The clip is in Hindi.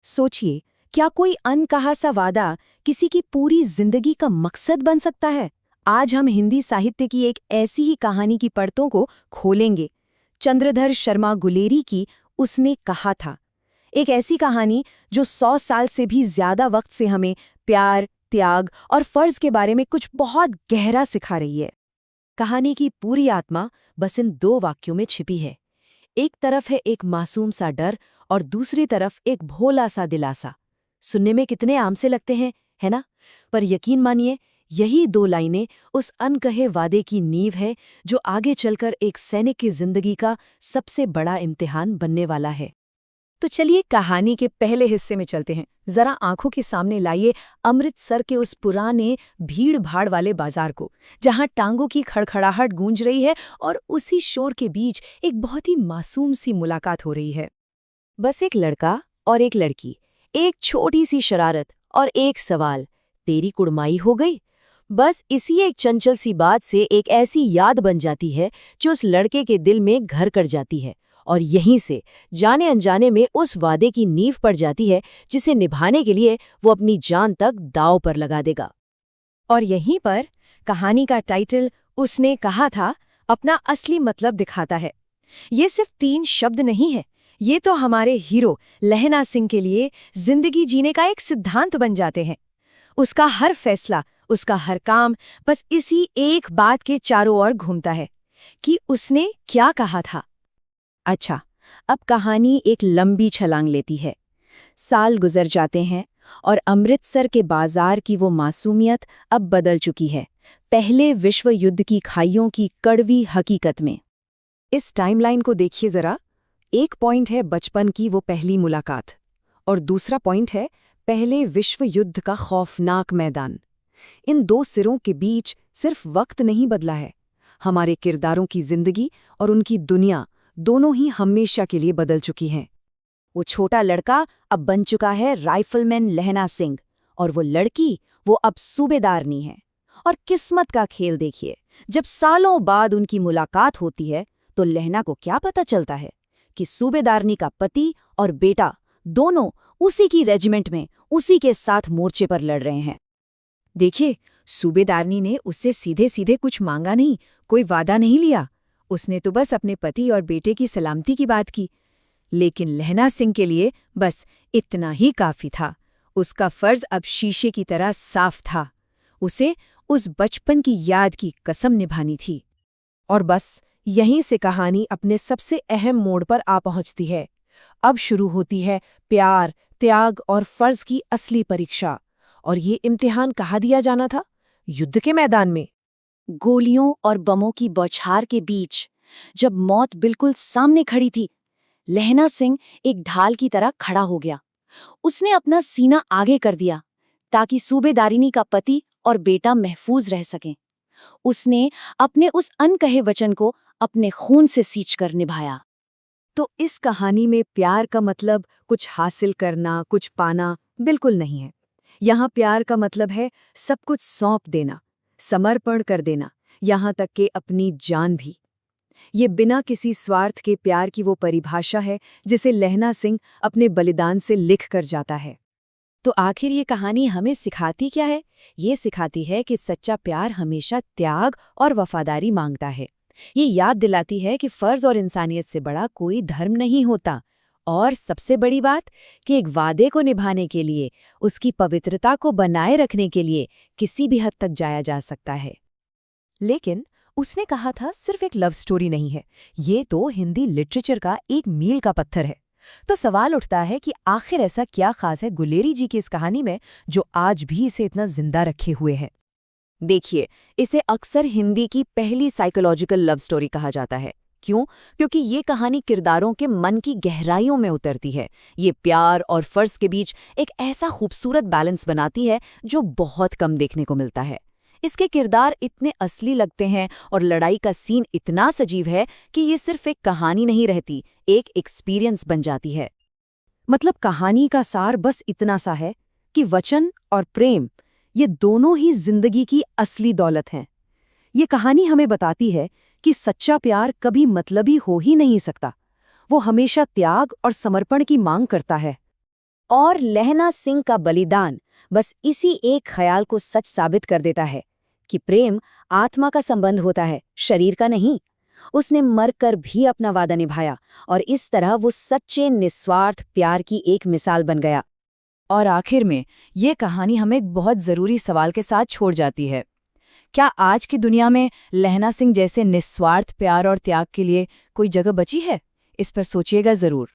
सोचिए, क्या कोई अनकहा सा वादा किसी की पूरी जिंदगी का मकसद बन सकता है? आज हम हिंदी साहित्य की एक ऐसी ही कहानी की परतों को खोलेंगे। चंद्रधर शर्मा गुलेरी की उसने कहा था। एक ऐसी कहानी जो 100 साल से भी ज्यादा वक्त से हमें प्यार, त्याग और फर्ज के बारे में कुछ बहुत गहरा सिखा रही है। कहानी की पूरी आत्मा बस इन 2 वाक्यों में छिपी है। एक तरफ है एक मासूम सा डर और दूसरी तरफ एक भोला सा दिलासा। सुनने में कितने आम से लगते हैं, है ना? पर यकीन मानिए, यही 2 लाइनें उस अनकहे वादे की नींव है जो आगे चलकर एक सैनिक की जिंदगी का सबसे बड़ा इम्तिहान बनने वाला है। तो चलिए कहानी के पहले हिस्से में चलते हैं। जरा आंखों के सामने लाइए अमृतसर के उस पुराने भीड़-भाड़ वाले बाजार को, जहां टांगों की खड़खड़ाहट गूंज रही है और उसी शोर के बीच एक बहुत ही मासूम सी मुलाकात हो रही है। बस एक लड़का और एक लड़की, एक छोटी सी शरारत और एक सवाल, तेरी कुड़माई हो गई? बस इसी एक चंचल सी बात से एक ऐसी याद बन जाती है जो उस लड़के के दिल में घर कर जाती है, और यहीं से जाने अनजाने में उस वादे की नींव पड़ जाती है जिसे निभाने के लिए वो अपनी जान तक दांव पर लगा देगा। और यहीं पर कहानी का टाइटल उसने कहा था अपना असली मतलब दिखाता है। ये सिर्फ 3 शब्द नहीं है, ये तो हमारे हीरो लहना सिंह के लिए जिंदगी जीने का एक सिद्धांत बन जाते हैं। उसका हर फैसला, उसका हर काम बस इसी एक बात के चारों ओर घूमता है कि उसने क्या कहा था। अच्छा, अब कहानी एक लंबी छलांग लेती है। साल गुजर जाते हैं और अमृतसर के बाजार की वो मासूमियत अब बदल चुकी है, पहले विश्व युद्ध की खाइयों की कड़वी हकीकत में। इस टाइमलाइन को देखिए जरा। एक पॉइंट है बचपन की वो पहली मुलाकात, और दूसरा पॉइंट है पहले विश्व युद्ध का खौफनाक मैदान। इन 2 सिरों के बीच सिर्फ वक्त नहीं बदला है, हमारे किरदारों की जिंदगी और उनकी दुनिया दोनों ही हमेशा के लिए बदल चुकी हैं। वो छोटा लड़का अब बन चुका है राइफलमैन लहना सिंह, और वो लड़की वो अब सूबेदारनी है। और किस्मत का खेल देखिए, जब सालों बाद उनकी मुलाकात होती है तो लहना को क्या पता चलता है कि सूबेदारनी का पति और बेटा दोनों उसी की रेजिमेंट में उसी के साथ मोर्चे पर लड़ रहे हैं। देखिए, सूबेदारनी ने उससे सीधे सीधे कुछ मांगा नहीं, कोई वादा नहीं लिया। उसने तो बस अपने पति और बेटे की सलामती की बात की। लेकिन लहना सिंह के लिए बस इतना ही काफी था। उसका फर्ज अब शीशे की तरह साफ था। उसे उस बचपन की याद की कसम निभानी थी। और बस यहीं से कहानी अपने सबसे अहम मोड़ पर आ पहुंचती है। अब शुरू होती है प्यार, त्याग और फर्ज की असली परीक्षा। और ये इम्तिहान कहाँ दिया जाना था? युद्ध के मैदान में। गोलियों और बमों की बौछार के बीच, जब मौत बिल्कुल सामने खड़ी थी, लहना सिंह एक ढाल की तरह खड़ा हो गया। उसने अपना सीना आगे कर दिया ताकि सूबेदारिनी का पति और बेटा महफूज रह सकें। उसने अपने उस अनकहे वचन को अपने खून से सींचकर निभाया। तो इस कहानी में प्यार का मतलब कुछ हासिल करना, कुछ पाना बिल्कुल नहीं है। यहाँ प्यार का मतलब है सब कुछ सौंप देना, समर्पण कर देना, यहाँ तक कि अपनी जान भी। ये बिना किसी स्वार्थ के प्यार की वो परिभाषा है जिसे लहना सिंह अपने बलिदान से लिख कर जाता है। तो आखिर ये कहानी हमें सिखाती क्या है? ये सिखाती है कि सच्चा प्यार हमेशा त्याग और वफादारी मांगता है। ये याद दिलाती है कि फर्ज और इंसानियत से बड़ा कोई धर्म नहीं होता। और सबसे बड़ी बात कि एक वादे को निभाने के लिए, उसकी पवित्रता को बनाए रखने के लिए किसी भी हद तक जाया जा सकता है। लेकिन उसने कहा था सिर्फ एक लव स्टोरी नहीं है, ये तो हिंदी लिटरेचर का एक मील का पत्थर है। तो सवाल उठता है कि आखिर ऐसा क्या खास है गुलेरी जी की इस कहानी में जो आज भी इसे इतना जिंदा रखे हुए है? देखिए, इसे अक्सर हिंदी की पहली साइकोलॉजिकल लव स्टोरी कहा जाता है। क्यों? क्योंकि ये कहानी किरदारों के मन की गहराइयों में उतरती है। ये प्यार और फर्ज के बीच एक ऐसा खूबसूरत बैलेंस बनाती है जो बहुत कम देखने को मिलता है। इसके किरदार इतने असली लगते हैं और लड़ाई का सीन इतना सजीव है कि ये सिर्फ एक कहानी नहीं रहती, एक एक्सपीरियंस बन जाती है। मतलब कहानी का सार बस इतना सा है कि वचन और प्रेम, ये दोनों ही जिंदगी की असली दौलत हैं। ये कहानी हमें बताती है कि सच्चा प्यार कभी मतलबी हो ही नहीं सकता। वो हमेशा त्याग और समर्पण की मांग करता है। और लहना सिंह का बलिदान बस इसी एक ख्याल को सच साबित कर देता है कि प्रेम आत्मा का संबंध होता है, शरीर का नहीं। उसने मरकर भी अपना वादा निभाया और इस तरह वो सच्चे निस्वार्थ प्यार की एक मिसाल बन गया। और आखिर में ये कहानी हमें एक बहुत ज़रूरी सवाल के साथ छोड़ जाती है। क्या आज की दुनिया में लहना सिंह जैसे निस्वार्थ प्यार और त्याग के लिए कोई जगह बची है? इस पर सोचिएगा ज़रूर।